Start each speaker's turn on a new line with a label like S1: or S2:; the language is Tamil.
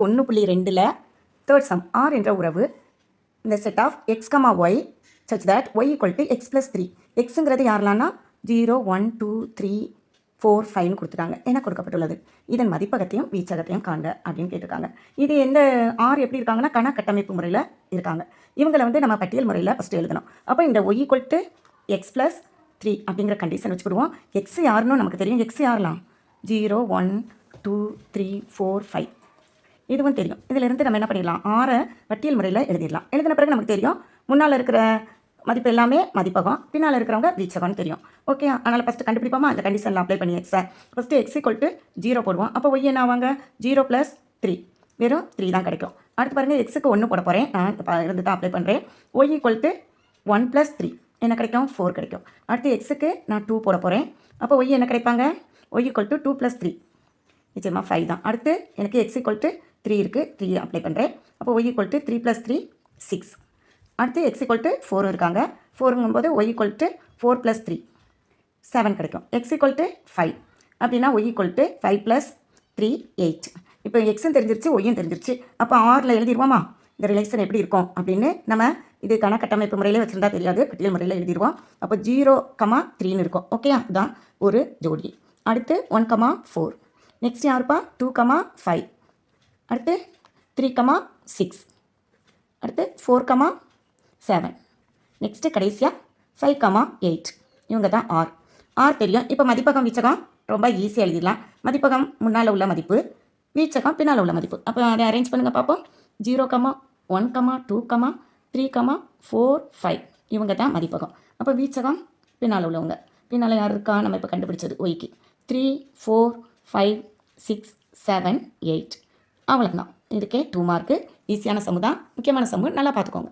S1: 1.2ல் தேர்ட் சம் ஆர் என்ற உறவு இந்த set of x comma y such that y equal to x plus 3. எக்ஸுங்கிறது யாரெல்லாம்னா 0 1 2 3 4 5ன்னு கொடுத்துட்டாங்க என கொடுக்கப்பட்டுள்ளது. இதன் மதிப்பகத்தையும் வீச்சகத்தையும் காண்க அப்படின்னு கேட்டிருக்காங்க. இது எந்த ஆர் எப்படி இருக்காங்கன்னா கண கட்டமைப்பு முறையில் இருக்காங்க. இவங்களை வந்து நம்ம பட்டியல் முறையில் ஃபஸ்ட்டு எழுதணும். அப்போ இந்த y equal to x plus 3 அப்படிங்கிற கண்டிஷன் வச்சுக்கிடுவோம். எக்ஸ் யாருன்னு நமக்கு தெரியும். எக்ஸ் யாரெல்லாம் 0 1 2 3 4 5 இதுவும் தெரியும். இதிலிருந்து நம்ம என்ன பண்ணிடலாம், ஆரை பட்டியல் முறையில் எழுதிடலாம். எழுதின பிறகு நமக்கு தெரியும் முன்னால் இருக்கிற மதிப்பு எல்லாமே மதிப்பகம், பின்னால் இருக்கிறவங்க வீச்சகம்னு தெரியும். ஓகே, அதனால் ஃபஸ்ட்டு கண்டுபிடிப்போமா அந்த கண்டிஷனில் அப்ளை பண்ணி எக்ஸை ஃபஸ்ட்டு எக்ஸ் ஈக்குவல் டு 0 போடுவோம். அப்போ ஒய் என்ன ஆவாங்க 0 + 3 வெறும் 3 தான் கிடைக்கும். அடுத்து பாருங்கள் எக்ஸுக்கு 1 போட போகிறேன். நான் இருந்து தான் அப்ளை பண்ணுறேன். ஒய் ஈக்குவல் டு 1 + 3 என்ன கிடைக்கும் 4 கிடைக்கும். அடுத்து எக்ஸுக்கு நான் 2 போட போகிறேன். அப்போ ஒய் என்ன கிடைப்பாங்க ஒய் ஈக்குவல் டு 2 + 3 நிச்சயமாக 5 தான். அடுத்து எனக்கு எக்ஸ் ஈக்குவல் டு 3 இருக்குது, 3 அப்ளை பண்ணுறேன். அப்போ ஒய் ஈக்குவல் டு 3 + 3 6. அடுத்து எக்ஸ் ஈக்குவல் டு 4 இருக்காங்க. 4ங்கும்போது ஒய் ஈக்குவல் டு 4 + 3 7 கிடைக்கும். எக்ஸ் ஈக்குவல் டு 5 அப்படின்னா ஒய் ஈக்குவல் டு 5 + 3 8. இப்போ எக்ஸும் தெரிஞ்சிருச்சு ஒய்யும் தெரிஞ்சிருச்சு. அப்போ ஆரில் எழுதிடுவோமா இந்த ரிலேஷன் எப்படி இருக்கும் அப்படின்னு. நம்ம இது கணக்கட்டமைப்பு முறையில் வச்சுருந்தா தெரியாது, பட்டியல் முறையில் எழுதிடுவோம். அப்போ 0, 3ன்னு இருக்கும். ஓகே, அதுதான் ஒரு ஜோடி. அடுத்து 1, 4. நெக்ஸ்ட் யாருப்பா 2, 5. அடுத்து 3, 6. அடுத்து 4, 7. நெக்ஸ்ட்டு கடைசியாக 5, 8. இவங்க தான் ஆர். ஆர் தெரியும். இப்போ மதிப்பகம் வீச்சகம் ரொம்ப ஈஸியாக எழுதிடலாம். மதிப்பகம் முன்னால் உள்ள மதிப்பு, வீச்சகம் பின்னால் உள்ள மதிப்பு. அப்போ அதை அரேஞ்ச் பண்ணுங்கள் பார்ப்போம். 0, 1, 2, 3, 4 5 இவங்க தான் மதிப்பகம். அப்போ வீச்சகம் பின்னால் உள்ளவங்க. பின்னால் யார் இருக்கா நம்ம இப்போ கண்டுபிடிச்சது ஒய்க்கு 3 4 5 6 7 8. அவ்வளோதான். இதுக்கே 2 மார்க்கு. ஈஸியான சம்மு தான், முக்கியமான சம்மு, நல்லா பார்த்துக்கோங்க.